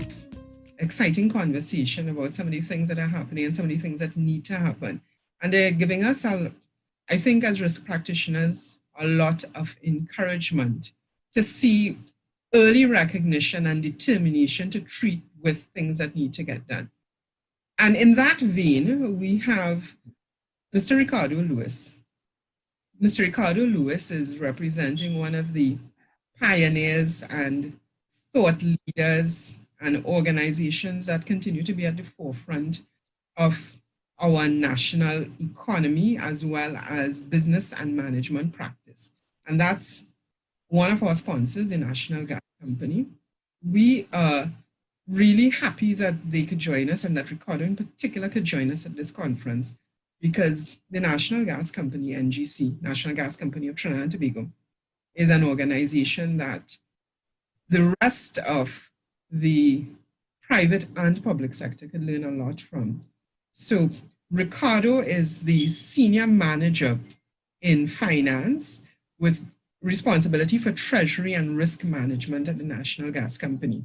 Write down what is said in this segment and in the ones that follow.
up exciting conversation about some of the things that are happening and some of the things that need to happen. And they're giving us, I think, as risk practitioners, a lot of encouragement to see early recognition and determination to treat with things that need to get done. And in that vein, we have Mr. Ricardo Lewis. Mr. Ricardo Lewis is representing one of the pioneers and thought leaders and organizations that continue to be at the forefront of our national economy as well as business and management practice. And that's one of our sponsors, the National Gas Company. We are really happy that they could join us and that Ricardo in particular could join us at this conference, because the National Gas Company, NGC, National Gas Company of Trinidad and Tobago, is an organization that the rest of the private and public sector could learn a lot from. So Ricardo is the senior manager in finance with responsibility for treasury and risk management at the National Gas Company.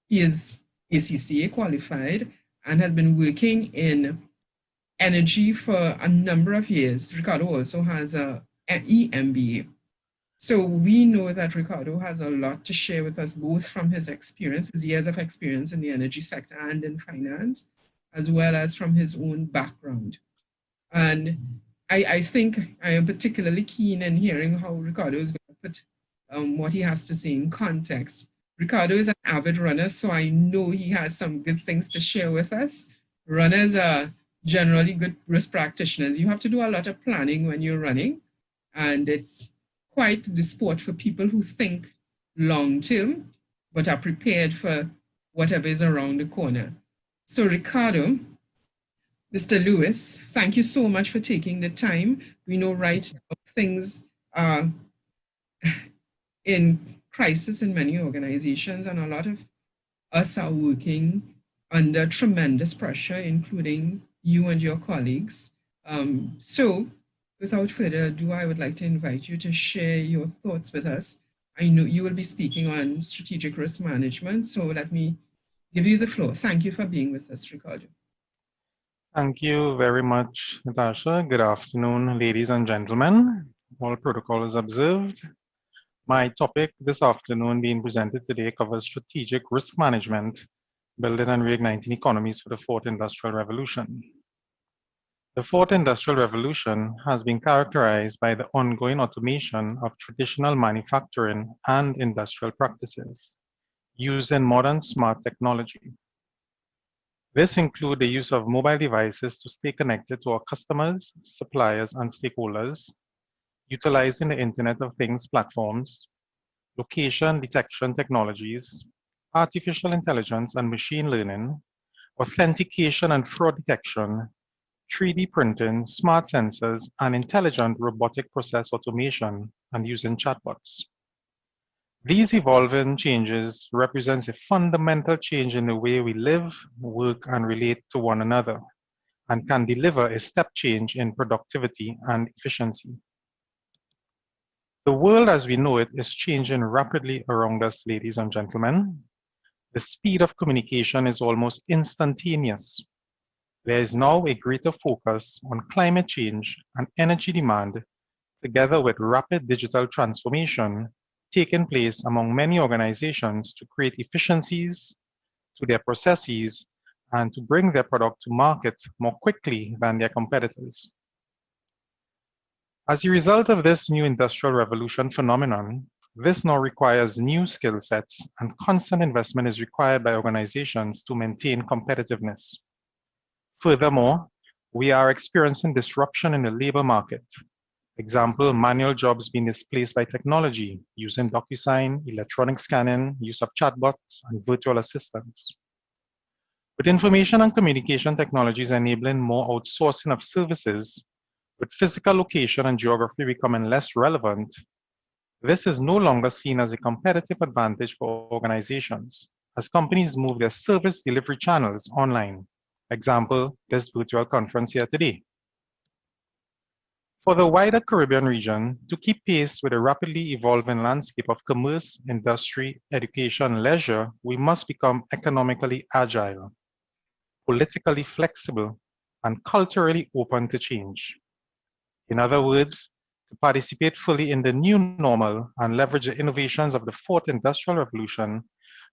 He is ACCA qualified and has been working in energy for a number of years. Ricardo also has an EMBA. So we know that Ricardo has a lot to share with us, both from his experience, his years of experience in the energy sector and in finance, as well as from his own background. And I think I am particularly keen in hearing how Ricardo is going to put what he has to say in context. Ricardo is an avid runner, so I know he has some good things to share with us. Runners are generally good risk practitioners. You have to do a lot of planning when you're running, and it's quite the sport for people who think long term, but are prepared for whatever is around the corner. So Ricardo, Mr. Lewis, thank you so much for taking the time. We know right now things are in crisis in many organizations, and a lot of us are working under tremendous pressure, including you and your colleagues. So without further ado, I would like to invite you to share your thoughts with us. I know you will be speaking on strategic risk management, so let me give you the floor. Thank you for being with us, Ricardo. Thank you very much, Natasha. Good afternoon, ladies and gentlemen. All protocols observed. My topic this afternoon being presented today covers strategic risk management, building and reigniting economies for the fourth industrial revolution. The fourth industrial revolution has been characterized by the ongoing automation of traditional manufacturing and industrial practices using modern smart technology. This includes the use of mobile devices to stay connected to our customers, suppliers, and stakeholders, utilizing the Internet of Things platforms, location detection technologies, artificial intelligence and machine learning, authentication and fraud detection, 3D printing, smart sensors, and intelligent robotic process automation, and using chatbots. These evolving changes represent a fundamental change in the way we live, work, and relate to one another, and can deliver a step change in productivity and efficiency. The world as we know it is changing rapidly around us, ladies and gentlemen. The speed of communication is almost instantaneous. There is now a greater focus on climate change and energy demand, together with rapid digital transformation taking place among many organizations to create efficiencies to their processes and to bring their product to market more quickly than their competitors. As a result of this new industrial revolution phenomenon, this now requires new skill sets, and constant investment is required by organizations to maintain competitiveness. Furthermore, we are experiencing disruption in the labor market. Example, manual jobs being displaced by technology, using DocuSign, electronic scanning, use of chatbots, and virtual assistants. With information and communication technologies enabling more outsourcing of services, with physical location and geography becoming less relevant, this is no longer seen as a competitive advantage for organizations, as companies move their service delivery channels online. Example, this virtual conference here today. For the wider Caribbean region, to keep pace with the rapidly evolving landscape of commerce, industry, education, and leisure, we must become economically agile, politically flexible, and culturally open to change. In other words, to participate fully in the new normal and leverage the innovations of the fourth industrial revolution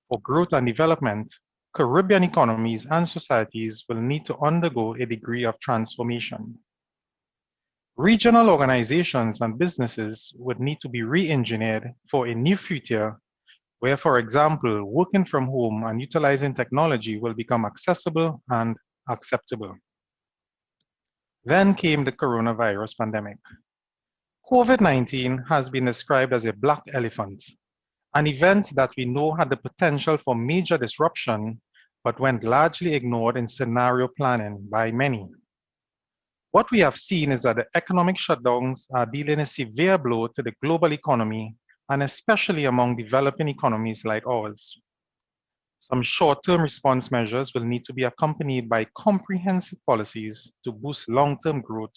for growth and development, Caribbean economies and societies will need to undergo a degree of transformation. Regional organizations and businesses would need to be re-engineered for a new future where, for example, working from home and utilizing technology will become accessible and acceptable. Then came the coronavirus pandemic. COVID-19 has been described as a black elephant, an event that we know had the potential for major disruption, but went largely ignored in scenario planning by many. What we have seen is that the economic shutdowns are dealing a severe blow to the global economy, and especially among developing economies like ours. Some short-term response measures will need to be accompanied by comprehensive policies to boost long-term growth,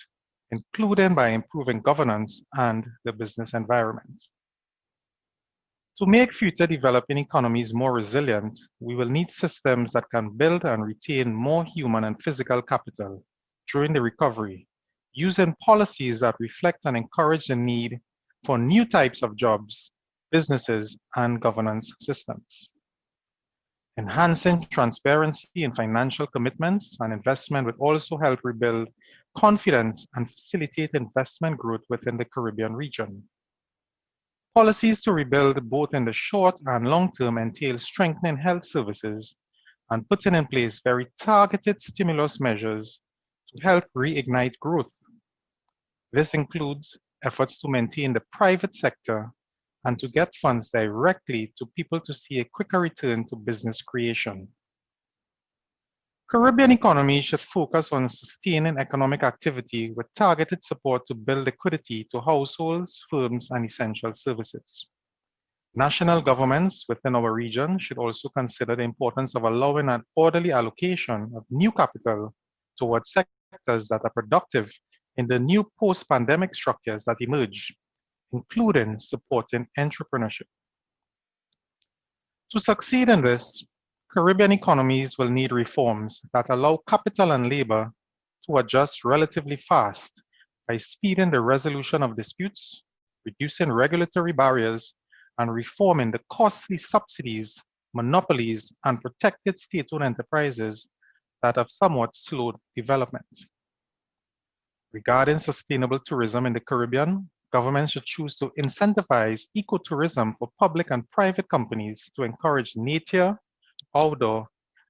including by improving governance and the business environment. To make future developing economies more resilient, we will need systems that can build and retain more human and physical capital during the recovery, using policies that reflect and encourage the need for new types of jobs, businesses, and governance systems. Enhancing transparency in financial commitments and investment would also help rebuild confidence and facilitate investment growth within the Caribbean region. Policies to rebuild both in the short and long term entail strengthening health services and putting in place very targeted stimulus measures to help reignite growth. This includes efforts to maintain the private sector and to get funds directly to people to see a quicker return to business creation. Caribbean economies should focus on sustaining economic activity with targeted support to build liquidity to households, firms, and essential services. National governments within our region should also consider the importance of allowing an orderly allocation of new capital towards sectors that are productive in the new post-pandemic structures that emerge, including supporting entrepreneurship. To succeed in this, Caribbean economies will need reforms that allow capital and labor to adjust relatively fast by speeding the resolution of disputes, reducing regulatory barriers, and reforming the costly subsidies, monopolies, and protected state-owned enterprises that have somewhat slowed development. Regarding sustainable tourism in the Caribbean, governments should choose to incentivize ecotourism for public and private companies to encourage nature, outdoor,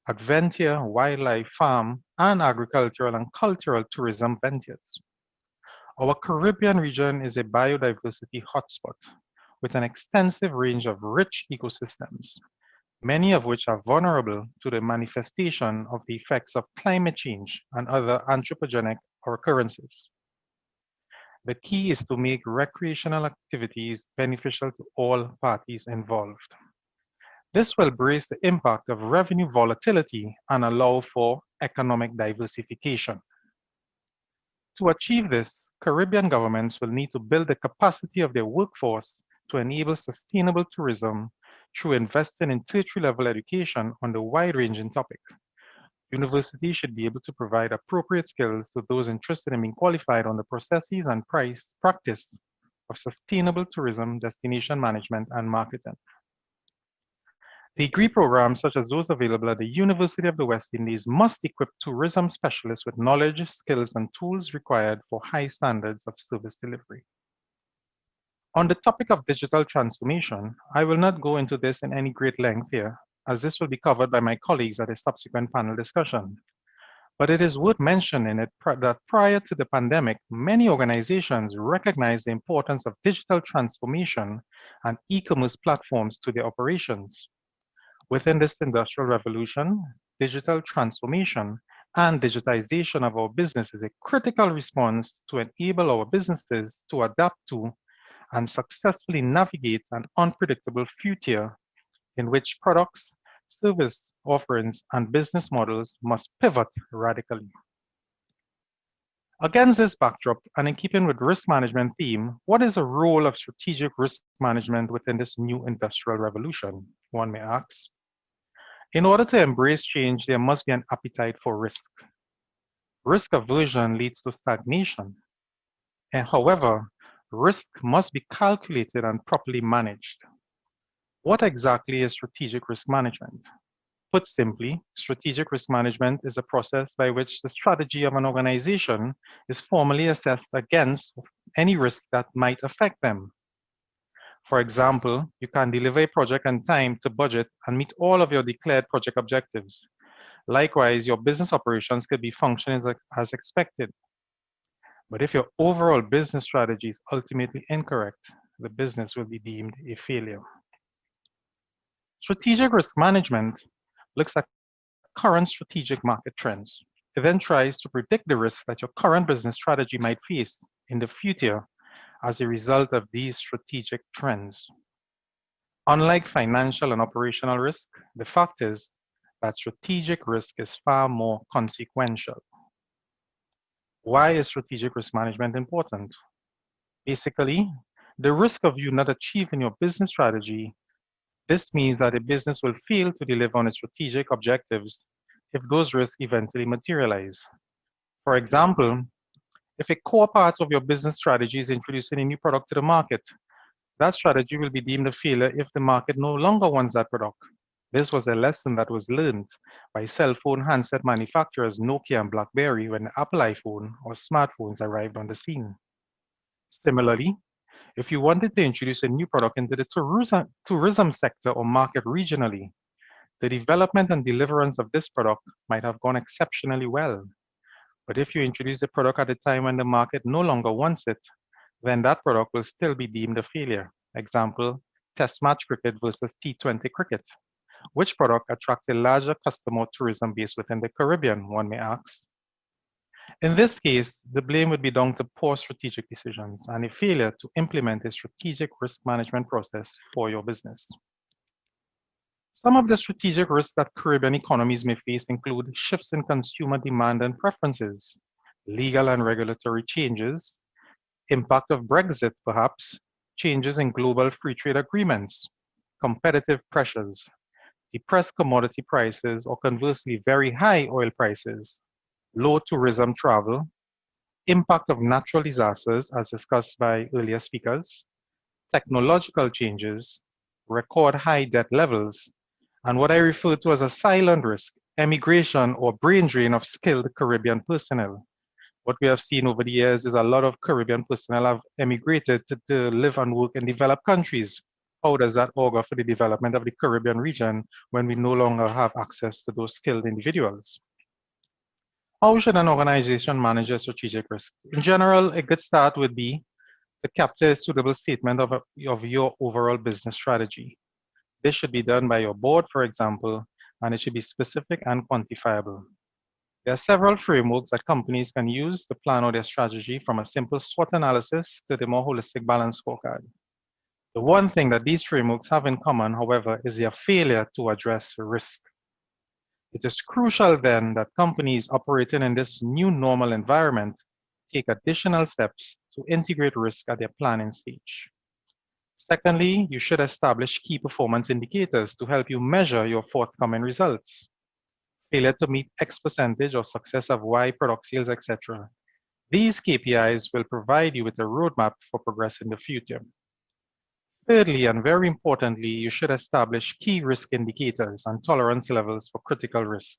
adventure, wildlife, farm, and agricultural and cultural tourism ventures. Our Caribbean region is a biodiversity hotspot with an extensive range of rich ecosystems, many of which are vulnerable to the manifestation of the effects of climate change and other anthropogenic occurrences. The key is to make recreational activities beneficial to all parties involved. This will brace the impact of revenue volatility and allow for economic diversification. To achieve this, Caribbean governments will need to build the capacity of their workforce to enable sustainable tourism through investing in tertiary level education on the wide-ranging topic. Universities should be able to provide appropriate skills to those interested in being qualified on the processes and practice of sustainable tourism, destination management, and marketing. Degree programs such as those available at the University of the West Indies must equip tourism specialists with knowledge, skills, and tools required for high standards of service delivery. On the topic of digital transformation, I will not go into this in any great length here, as this will be covered by my colleagues at a subsequent panel discussion. But it is worth mentioning that prior to the pandemic, many organizations recognized the importance of digital transformation and e-commerce platforms to their operations. Within this industrial revolution, digital transformation and digitization of our business is a critical response to enable our businesses to adapt to and successfully navigate an unpredictable future in which products, service offerings, and business models must pivot radically. Against this backdrop, and in keeping with risk management theme, what is the role of strategic risk management within this new industrial revolution, one may ask? In order to embrace change, there must be an appetite for risk. Risk aversion leads to stagnation. And however, risk must be calculated and properly managed. What exactly is strategic risk management? Put simply, strategic risk management is a process by which the strategy of an organization is formally assessed against any risk that might affect them. For example, you can deliver a project on time to budget and meet all of your declared project objectives. Likewise, your business operations could be functioning as expected. But if your overall business strategy is ultimately incorrect, the business will be deemed a failure. Strategic risk management looks at current strategic market trends. It then tries to predict the risks that your current business strategy might face in the future as a result of these strategic trends. Unlike financial and operational risk, the fact is that strategic risk is far more consequential. Why is strategic risk management important? Basically, the risk of you not achieving your business strategy, this means that a business will fail to deliver on its strategic objectives if those risks eventually materialize. For example, if a core part of your business strategy is introducing a new product to the market, that strategy will be deemed a failure if the market no longer wants that product. This was a lesson that was learned by cell phone handset manufacturers Nokia and BlackBerry when the Apple iPhone or smartphones arrived on the scene. Similarly, if you wanted to introduce a new product into the tourism sector or market regionally, the development and deliverance of this product might have gone exceptionally well. But if you introduce a product at a time when the market no longer wants it, then that product will still be deemed a failure. Example, test match cricket versus T20 cricket. Which product attracts a larger customer tourism base within the Caribbean, one may ask? In this case, the blame would be down to poor strategic decisions and a failure to implement a strategic risk management process for your business. Some of the strategic risks that Caribbean economies may face include shifts in consumer demand and preferences, legal and regulatory changes, impact of Brexit perhaps, changes in global free trade agreements, competitive pressures, depressed commodity prices or conversely very high oil prices, low tourism travel, impact of natural disasters as discussed by earlier speakers, technological changes, record high debt levels, and what I refer to as a silent risk, emigration or brain drain of skilled Caribbean personnel. What we have seen over the years is a lot of Caribbean personnel have emigrated to live and work in developed countries. How does that augur for the development of the Caribbean region when we no longer have access to those skilled individuals? How should an organization manage a strategic risk? In general, a good start would be to capture a suitable statement of your overall business strategy. This should be done by your board, for example, and it should be specific and quantifiable. There are several frameworks that companies can use to plan out their strategy, from a simple SWOT analysis to the more holistic balanced scorecard. The one thing that these frameworks have in common, however, is their failure to address risk. It is crucial then that companies operating in this new normal environment take additional steps to integrate risk at their planning stage. Secondly, you should establish key performance indicators to help you measure your forthcoming results. Failure to meet X percentage or success of Y product sales, etc. These KPIs will provide you with a roadmap for progress in the future. Thirdly, and very importantly, you should establish key risk indicators and tolerance levels for critical risk.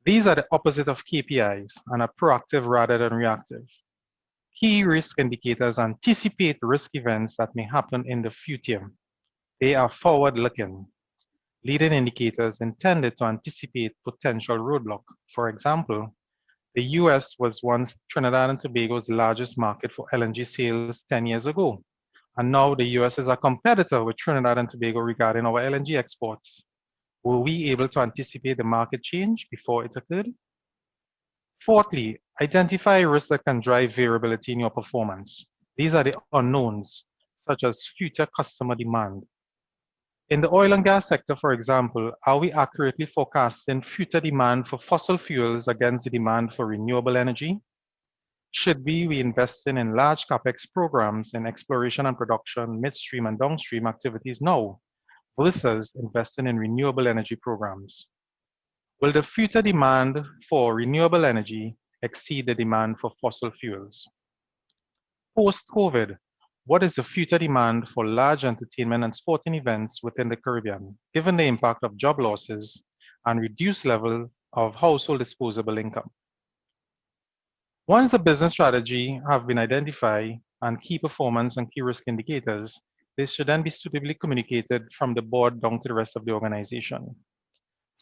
These are the opposite of KPIs and are proactive rather than reactive. Key risk indicators anticipate risk events that may happen in the future. They are forward-looking. Leading indicators intended to anticipate potential roadblock. For example, the US was once Trinidad and Tobago's largest market for LNG sales 10 years ago. And now the US is a competitor with Trinidad and Tobago regarding our LNG exports. Were we able to anticipate the market change before it occurred? Fourthly, identify risks that can drive variability in your performance. These are the unknowns, such as future customer demand. In the oil and gas sector, for example, are we accurately forecasting future demand for fossil fuels against the demand for renewable energy? Should we be investing in large capex programs in exploration and production, midstream and downstream activities now, versus investing in renewable energy programs? Will the future demand for renewable energy exceed the demand for fossil fuels? Post-COVID, what is the future demand for large entertainment and sporting events within the Caribbean, given the impact of job losses and reduced levels of household disposable income? Once the business strategy have been identified and key performance and key risk indicators, this should then be suitably communicated from the board down to the rest of the organization.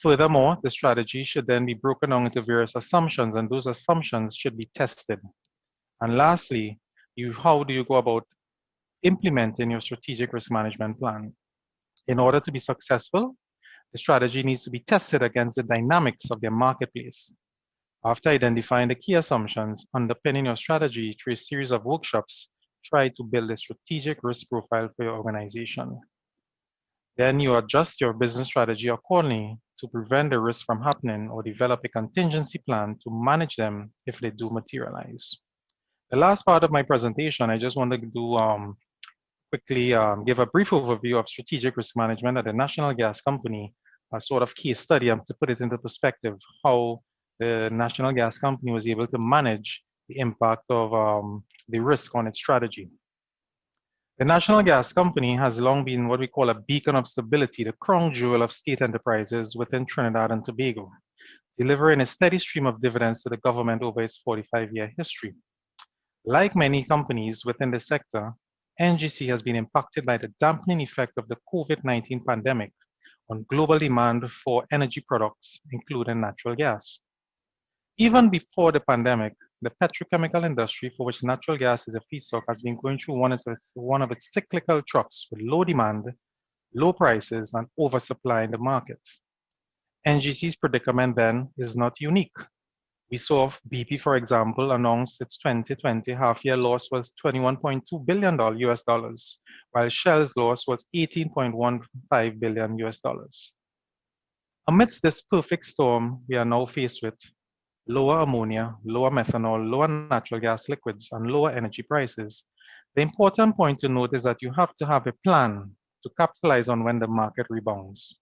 Furthermore, the strategy should then be broken down into various assumptions, and those assumptions should be tested. And lastly, how do you go about implementing your strategic risk management plan? In order to be successful, the strategy needs to be tested against the dynamics of their marketplace. After identifying the key assumptions underpinning your strategy through a series of workshops, try to build a strategic risk profile for your organization. Then you adjust your business strategy accordingly to prevent the risk from happening or develop a contingency plan to manage them if they do materialize. The last part of my presentation, I just wanted to quickly give a brief overview of strategic risk management at the National Gas Company, a sort of case study to put it into perspective, how the National Gas Company was able to manage the impact of the risk on its strategy. The National Gas Company has long been what we call a beacon of stability, the crown jewel of state enterprises within Trinidad and Tobago, delivering a steady stream of dividends to the government over its 45-year history. Like many companies within the sector, NGC has been impacted by the dampening effect of the COVID-19 pandemic on global demand for energy products, including natural gas. Even before the pandemic, the petrochemical industry, for which natural gas is a feedstock, has been going through one of its cyclical troughs with low demand, low prices, and oversupply in the market. NGC's predicament then is not unique. We saw BP, for example, announce its 2020 half-year loss was $21.2 billion US dollars, while Shell's loss was $18.15 billion US dollars. Amidst this perfect storm we are now faced with, lower ammonia, lower methanol, lower natural gas liquids, and lower energy prices, the important point to note is that you have to have a plan to capitalize on when the market rebounds,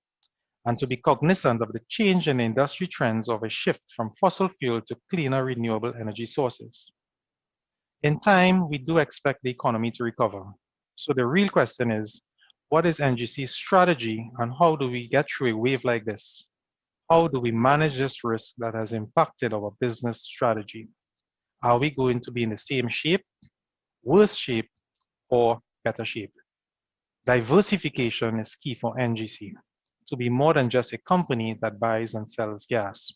and to be cognizant of the change in industry trends of a shift from fossil fuel to cleaner renewable energy sources. In time, we do expect the economy to recover. So the real question is, what is NGC's strategy and how do we get through a wave like this? How do we manage this risk that has impacted our business strategy? Are we going to be in the same shape, worse shape, or better shape? Diversification is key for NGC to be more than just a company that buys and sells gas.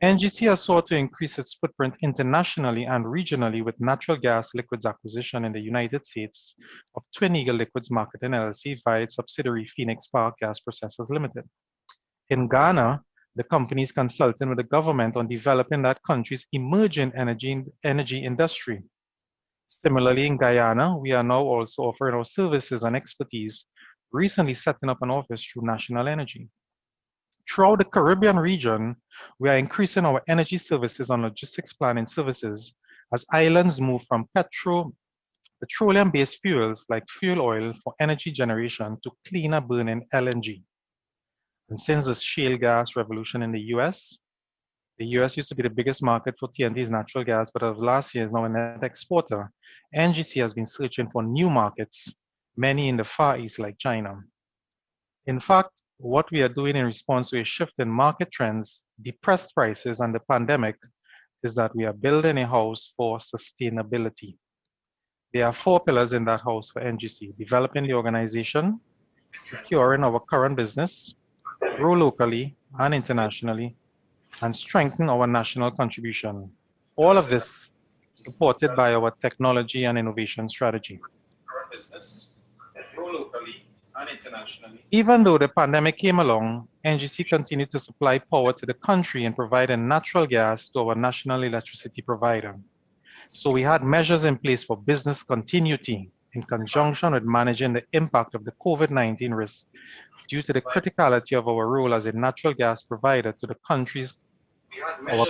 NGC has sought to increase its footprint internationally and regionally with natural gas liquids acquisition in the United States of Twin Eagle Liquids Marketing LLC via its subsidiary Phoenix Park Gas Processors Limited. In Ghana, the company is consulting with the government on developing that country's emerging energy industry. Similarly, in Guyana, we are now also offering our services and expertise, recently setting up an office through National Energy. Throughout the Caribbean region, we are increasing our energy services and logistics planning services as islands move from petroleum-based fuels like fuel oil for energy generation to cleaner burning LNG. And since the shale gas revolution in the US used to be the biggest market for TNT's natural gas, but as of last year is now a net exporter, NGC has been searching for new markets, many in the Far East like China. In fact, what we are doing in response to a shift in market trends, depressed prices, and the pandemic is that we are building a house for sustainability. There are 4 pillars in that house for NGC: developing the organization, securing our current business, grow locally and internationally, and strengthen our national contribution. All of this supported by our technology and innovation strategy. Even though the pandemic came along, NGC continued to supply power to the country and providing natural gas to our national electricity provider. So we had measures in place for business continuity in conjunction with managing the impact of the COVID-19 risk due to the criticality of our role as a natural gas provider to the country's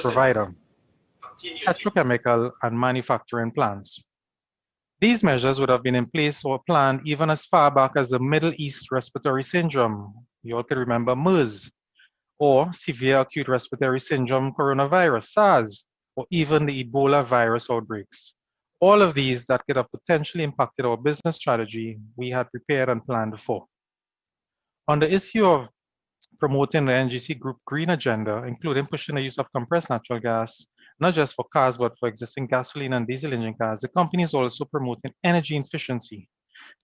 provider. petrochemical, and manufacturing plants. These measures would have been in place or planned even as far back as the Middle East Respiratory Syndrome. You all can remember MERS, or Severe Acute Respiratory Syndrome Coronavirus, SARS, or even the Ebola virus outbreaks. All of these that could have potentially impacted our business strategy we had prepared and planned for. On the issue of promoting the NGC Group green agenda, including pushing the use of compressed natural gas, not just for cars, but for existing gasoline and diesel engine cars, the company is also promoting energy efficiency,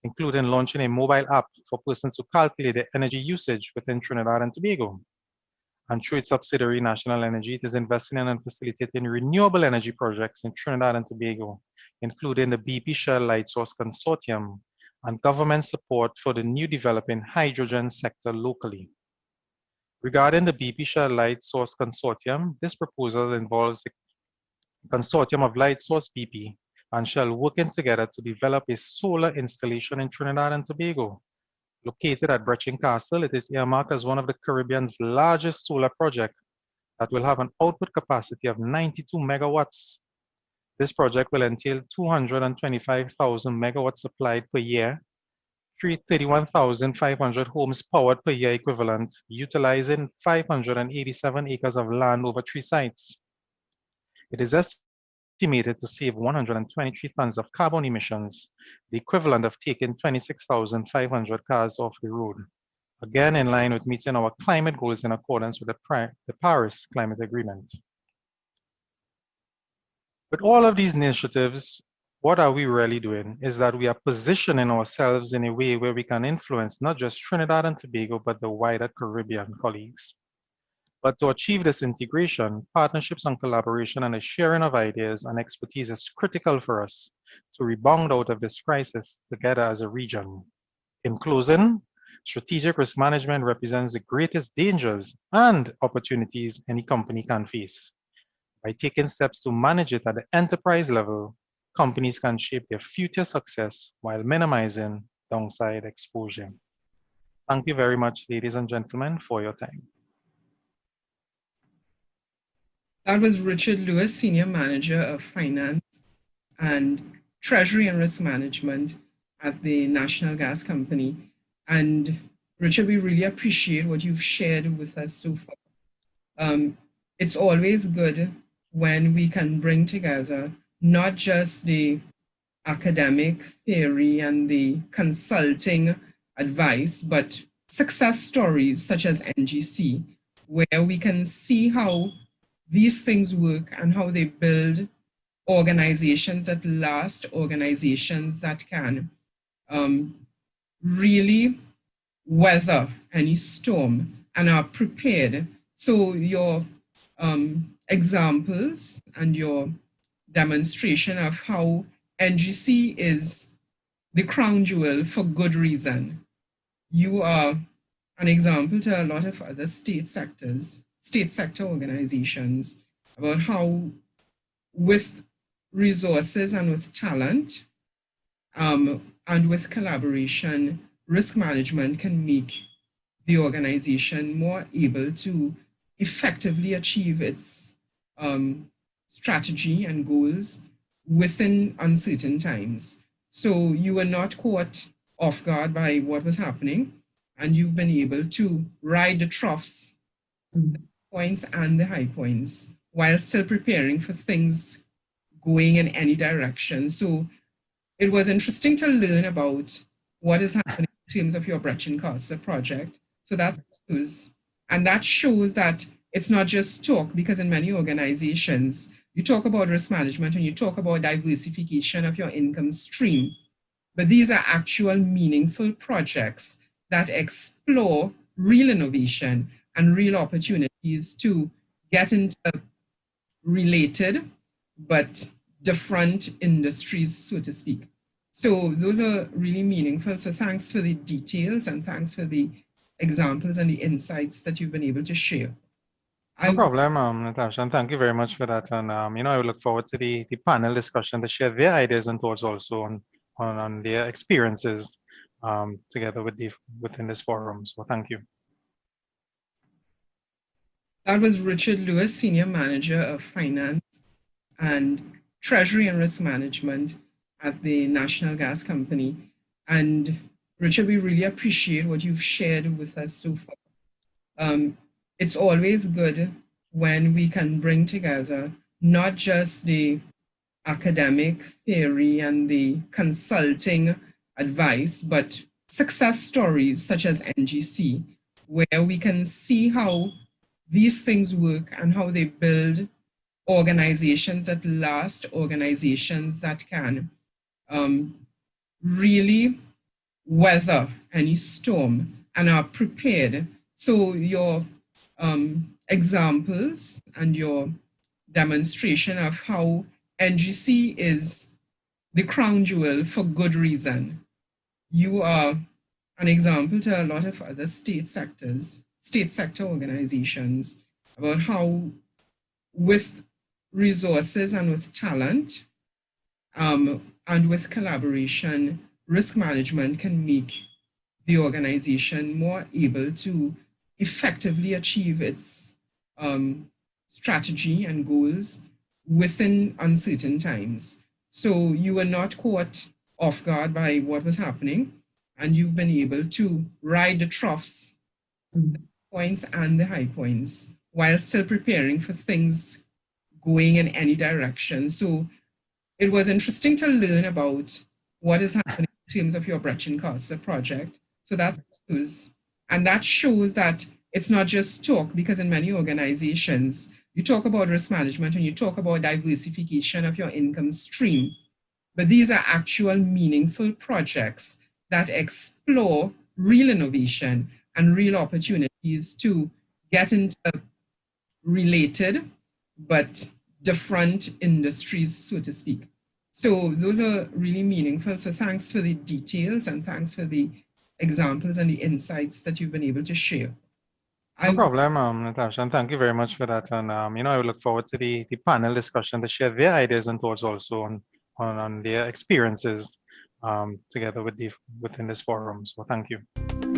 including launching a mobile app for persons to calculate their energy usage within Trinidad and Tobago. And through its subsidiary, National Energy, it is investing in and facilitating renewable energy projects in Trinidad and Tobago, including the BP Shell Light Source Consortium and government support for the new developing hydrogen sector locally. Regarding the BP Shell Light Source Consortium, this proposal involves the Consortium of Light Source BP and Shell working together to develop a solar installation in Trinidad and Tobago. Located at Brechin Castle, it is earmarked as one of the Caribbean's largest solar projects that will have an output capacity of 92 megawatts. This project will entail 225,000 megawatts supplied per year, 31,500 homes powered per year equivalent, utilizing 587 acres of land over 3 sites. It is estimated to save 123 tons of carbon emissions, the equivalent of taking 26,500 cars off the road. Again, in line with meeting our climate goals in accordance with the Paris Climate Agreement. With all of these initiatives, what are we really doing is that we are positioning ourselves in a way where we can influence not just Trinidad and Tobago, but the wider Caribbean colleagues. But to achieve this integration, partnerships and collaboration and a sharing of ideas and expertise is critical for us to rebound out of this crisis together as a region. In closing, strategic risk management represents the greatest dangers and opportunities any company can face. By taking steps to manage it at the enterprise level, companies can shape their future success while minimizing downside exposure. Thank you very much, ladies and gentlemen, for your time. That was Richard Lewis, Senior Manager of Finance and Treasury and Risk Management at the National Gas Company. And Richard, we really appreciate what you've shared with us so far. It's always good when we can bring together not just the academic theory and the consulting advice, but success stories such as NGC, where we can see how these things work and how they build organizations that last, organizations that can really weather any storm and are prepared. So your examples and your demonstration of how NGC is the crown jewel for good reason. You are an example to a lot of other state sector organizations about how with resources and with talent and with collaboration, risk management can make the organization more able to effectively achieve its strategy and goals within uncertain times. So you were not caught off guard by what was happening, and you've been able to ride the troughs, the points and the high points, while still preparing for things going in any direction. So it was interesting to learn about what is happening in terms of your Brechin Castle project. So that's news. And that shows that it's not just talk, because in many organizations, you talk about risk management and you talk about diversification of your income stream, but these are actual meaningful projects that explore real innovation and real opportunities to get into related but different industries, so to speak. So those are really meaningful. So thanks for the details and thanks for the examples and the insights that you've been able to share. No problem, Natasha, and thank you very much for that. And I would look forward to the panel discussion to share their ideas and thoughts also on their experiences together within this forum. So thank you. That was Richard Lewis, Senior Manager of Finance and Treasury and Risk Management at the National Gas Company. And Richard, we really appreciate what you've shared with us so far. It's always good when we can bring together not just the academic theory and the consulting advice, but success stories such as NGC, where we can see how these things work and how they build organizations that last, organizations that can really weather any storm and are prepared. So your examples and your demonstration of how NGC is the crown jewel for good reason. You are an example to a lot of other state sector organizations about how with resources and with talent and with collaboration, risk management can make the organization more able to effectively achieve its strategy and goals within uncertain times. So you were not caught off guard by what was happening, and you've been able to ride the troughs, the points and the high points, while still preparing for things going in any direction. So it was interesting to learn about what is happening in terms of your Brechin Casa project. So that's news. And that shows that it's not just talk, because in many organizations, you talk about risk management and you talk about diversification of your income stream, but these are actual meaningful projects that explore real innovation and real opportunities to get into related but different industries, so to speak. So those are really meaningful. So thanks for the details and thanks for the examples and the insights that you've been able to share. No problem, Natasha, and thank you very much for that. And I would look forward to the panel discussion to share their ideas and thoughts also on their experiences together within this forum. So thank you.